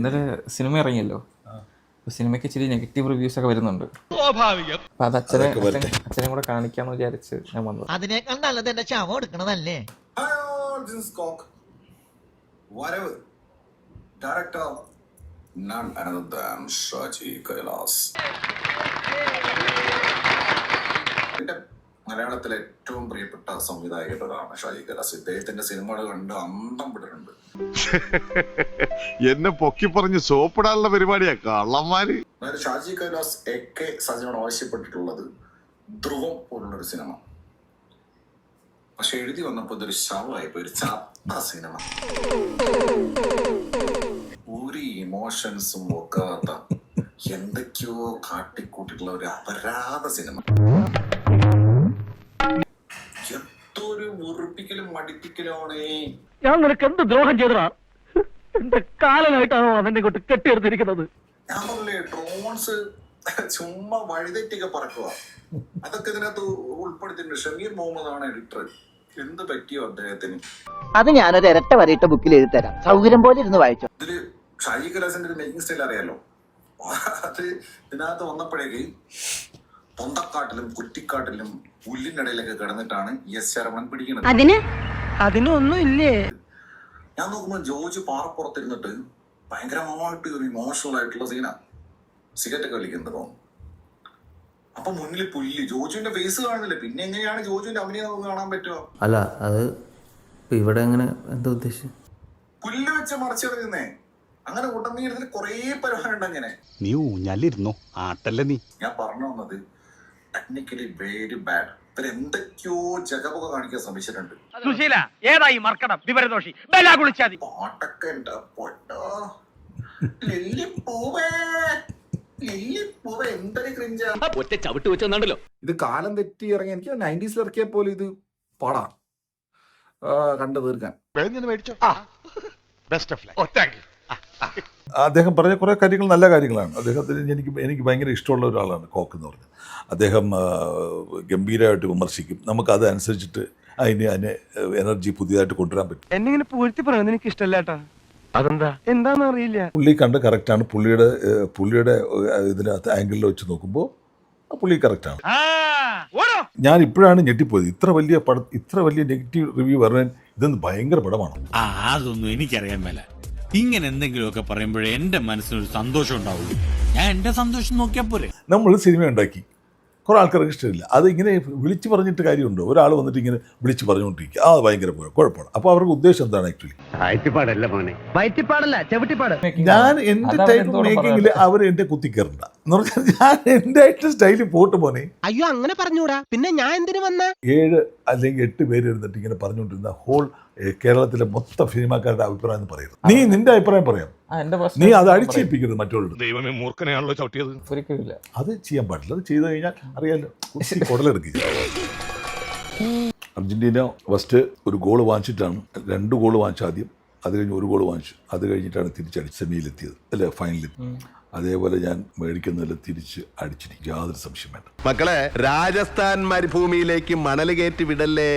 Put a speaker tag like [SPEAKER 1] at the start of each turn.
[SPEAKER 1] ഇന്നലെ സിനിമ ഇറങ്ങിയല്ലോ. സിനിമയ്ക്ക് ഇച്ചിരി നെഗറ്റീവ് റിവ്യൂസ് ഒക്കെ വരുന്നുണ്ട്. അപ്പൊ അത് അച്ഛനെ കൂടെ കാണിക്കാന്ന് വിചാരിച്ച് ഞാൻ വന്നത്.
[SPEAKER 2] അതിനേക്കാൾ നല്ലത് എന്റെ ശവം എടുക്കണതല്ലേ.
[SPEAKER 3] വരവ് director none other than Shaji Kailas. എന്റെ മലയാളത്തിലെ ഏറ്റവും പ്രിയപ്പെട്ട സംവിധായകനാണ് ഷാജി കൈലാസ്. ഇദ്ദേഹത്തിന്റെ സിനിമകൾ കണ്ട് അന്തം വിട്ടിട്ടുണ്ട്.
[SPEAKER 4] എന്നെ പൊക്കി പറഞ്ഞ് സോപ്പിടാനുള്ള പരിപാടിയാ കള്ളന്മാര്.
[SPEAKER 3] അതായത് ഷാജി കൈലാസ് ഒക്കെ സജിനോട് ആവശ്യപ്പെട്ടിട്ടുള്ളത് ധ്രുവം പോലുള്ളൊരു സിനിമ. പക്ഷെ എഴുതി വന്നപ്പോ ഇതൊരു ശവമായിപ്പോ, ഒരു ചത്ത സിനിമ. ഒരു ഇമോഷൻസും നോക്കാത്ത എന്തൊക്കെയോ കാട്ടിക്കൂട്ടിട്ടുള്ള ഒരു അപരാധ സിനിമ. എന്തൊരു വെറുപ്പിക്കലും മടിപ്പിക്കലുമാണ്.
[SPEAKER 5] ഞാൻ നിനക്ക് എന്ത് ദ്രോഹം ചെയ്തടാ? എന്റെ കാലനായിട്ടാണോ അവന്റെ കൊണ്ട് കെട്ടിയെടുത്തിരിക്കുന്നത്?
[SPEAKER 3] ഞാൻ പറഞ്ഞില്ലേ, ഡ്രോൺസ് ചുമ്മാ വഴിതെറ്റിയൊക്കെ പറക്കുക. അതൊക്കെ ഇതിനകത്ത് ഉൾപ്പെടുത്തിയിട്ടുണ്ട്. ഷമീർ മുഹമ്മദ് ആണ് എഡിറ്റർ. എന്ത് പറ്റിയോ അദ്ദേഹത്തിന്?
[SPEAKER 2] അത് ഞാനൊരു ഇരട്ട വരയിട്ട ബുക്കിൽ എഴുതി തരാം, സൗകര്യം പോലെ ഇരുന്ന് വായിച്ചോ.
[SPEAKER 3] ഇതില് ഷാജി കൈലാസിന്റെ ഒരു മേക്കിംഗ് സ്റ്റൈൽ അറിയാലോ. അത് ഇതിനകത്ത് വന്നപ്പോഴേക്ക് പൊന്തക്കാട്ടിലും കുറ്റിക്കാട്ടിലും പുല്ലിനിടയിലൊക്കെ കിടന്നിട്ടാണ് എസ് ശരവണൻ പിടിക്കുന്നത്.
[SPEAKER 5] അതിനൊന്നും ഇല്ലേ?
[SPEAKER 3] ഞാൻ നോക്കുമ്പോ ജോർജ് പാറപ്പുറത്തിരുന്നിട്ട് ഭയങ്കരമായിട്ട് ഒരു ഇമോഷണൽ ആയിട്ടുള്ള സീനാ. സിഗരറ്റ് ഒക്കെ വലിക്കുന്നത് തോന്നും. അപ്പൊ മുന്നിൽ പുല്ല്, ജോജുവിന്റെ ഫേസ് കാണുന്നില്ല. പിന്നെ എങ്ങനെയാണ് ജോജുവിന്റെ അഭിനയം നമുക്ക് കാണാൻ പറ്റുക?
[SPEAKER 6] അല്ല, അത് ഇവിടെ എങ്ങനെ എന്താ ഉദ്ദേശിച്ചത്?
[SPEAKER 3] പുല്ല് വെച്ച് മറിച്ചെടുക്കുന്നേ. അങ്ങനെ ഉടനീളത്തിൽ കുറെ പരിപാടി. അങ്ങനെ
[SPEAKER 4] നീ ഊഞ്ഞാലിരുന്നോ? ആട്ടല്ലേ നീ.
[SPEAKER 3] ഞാൻ പറഞ്ഞു വന്നത് ടെക്നിക്കലി വെരി ബാഡ്. എന്തൊക്കെയോ ജഗപൊക കാണിക്കാൻ ശ്രമിച്ചിട്ടുണ്ട്.
[SPEAKER 5] സുശീല ഏതായി മർക്കടം വിവരദോഷി ബലാ കുളിച്ചാതി
[SPEAKER 3] പാട്ടൊക്കെ ഉണ്ട്. പൊട്ടോ ലില്ലിപ്പൂവേ എന്തൊരു ക്രിഞ്ചാ.
[SPEAKER 7] ഒറ്റ ചവിട്ട് വെച്ചെന്നാണ്ടല്ലോ.
[SPEAKER 8] ഇത് കാലം തെറ്റി ഇറങ്ങി. എനിക്ക് 90s ഇറക്കിയ പോലെ ഇത് പാടാ കണ്ടു തീർക്കാൻ.
[SPEAKER 9] അദ്ദേഹം പറഞ്ഞ കുറേ കാര്യങ്ങൾ നല്ല കാര്യങ്ങളാണ്. അദ്ദേഹത്തിന് എനിക്ക് ഭയങ്കര ഇഷ്ടമുള്ള ഒരാളാണ് കോക്ക് എന്ന് പറഞ്ഞത്. അദ്ദേഹം ഗംഭീരമായിട്ട് വിമർശിക്കും. നമുക്കത് അനുസരിച്ചിട്ട് അതിനെ എനർജി പുതിയതായിട്ട് കൊണ്ടുവരാൻ പറ്റും.
[SPEAKER 5] എന്നെ ഇങ്ങനെ പൂഴ്ത്തി പറയുന്നത് എനിക്ക് ഇഷ്ടമല്ലാട്ടാ. അതെന്താ എന്താന്ന് അറിയില്ല.
[SPEAKER 9] പുള്ളി കണ്ട് കറക്റ്റാണ്. പുള്ളിയുടെ ഇതിനകത്ത് ആംഗിളിൽ വെച്ച് നോക്കുമ്പോൾ പുള്ളി കറക്റ്റാണ്. ഞാൻ ഇപ്പോഴാണ് ഞെട്ടിപ്പോയത്. ഇത്ര വലിയ നെഗറ്റീവ് റിവ്യൂ പറഞ്ഞാൽ ഇതൊന്ന് ഭയങ്കര പടമാണ്.
[SPEAKER 7] അതൊന്നും എനിക്കറിയാൻ മേല. ഇങ്ങനെ എന്തെങ്കിലുമൊക്കെ പറയുമ്പോഴേ എന്റെ മനസ്സിനൊരു സന്തോഷം ഉണ്ടാവുള്ളൂ. ഞാൻ എന്റെ സന്തോഷം നോക്കിയാൽ പോരെ.
[SPEAKER 9] നമ്മൾ സിനിമ ഉണ്ടാക്കി, കുറേ ആൾക്കാർക്ക് ഇഷ്ടമില്ല. അത് ഇങ്ങനെ വിളിച്ച് പറഞ്ഞിട്ട് കാര്യമുണ്ടോ? ഒരാൾ വന്നിട്ട് ഇങ്ങനെ വിളിച്ച് പറഞ്ഞുകൊണ്ടിരിക്കുക, അത് ഭയങ്കര കുഴപ്പമാണ്. അപ്പോൾ അവരുടെ ഉദ്ദേശം എന്താണ്? ആക്ച്വലി ഞാൻ എൻ്റെ ടൈപ്പ് മേക്കിങ്ങിൽ അവർ എന്റെ കുത്തിക്കയറണ്ട എന്ന് പറഞ്ഞാൽ ഞാൻ എൻ്റെ ആയിട്ട് സ്റ്റൈലിൽ പോട്ട് പോനെ.
[SPEAKER 2] അയ്യോ അങ്ങനെ പറഞ്ഞൂടാ. പിന്നെ ഞാൻ എന്തിനു വന്ന
[SPEAKER 9] 7 അല്ലെങ്കിൽ 8 പേര് ഇരുന്നിട്ട് ഇങ്ങനെ പറഞ്ഞുകൊണ്ടിരുന്ന ഹോൾ കേരളത്തിലെ മൊത്തം സിനിമാക്കാരുടെ അഭിപ്രായം എന്ന് പറയുന്നത്. നീ നിന്റെ അഭിപ്രായം പറയാം, നീ അത് അടിച്ചേൽപ്പിക്കരുത് മറ്റുള്ളവർ.
[SPEAKER 4] ദൈവമേ, മൂർഖനെയാണല്ലോ ചവിട്ടിയത്.
[SPEAKER 1] ഒരിക്കലില്ല,
[SPEAKER 9] അത് ചെയ്യാൻ പാടില്ല. അത് ചെയ്തു കഴിഞ്ഞാൽ അറിയാലോ, കുടലെടുക്കുക. അർജന്റീന ഫസ്റ്റ് ഒരു ഗോൾ വാങ്ങിച്ചിട്ടാണ്, 2 ഗോൾ വാങ്ങിച്ചു ആദ്യം. അത് കഴിഞ്ഞ് 1 ഗോൾ വാങ്ങിച്ചു. അത് കഴിഞ്ഞിട്ടാണ് തിരിച്ചടിച്ച് സെമിയിലെത്തിയത്, അല്ലെ ഫൈനലിൽ. അതേപോലെ ഞാൻ മേടിക്കുന്നതിൽ തിരിച്ച് അടിച്ചിരിക്കും, യാതൊരു സംശയം വേണ്ട.
[SPEAKER 4] മക്കളെ, രാജസ്ഥാൻ മരുഭൂമിയിലേക്ക് മണൽ കയറ്റി വിടല്ലേ.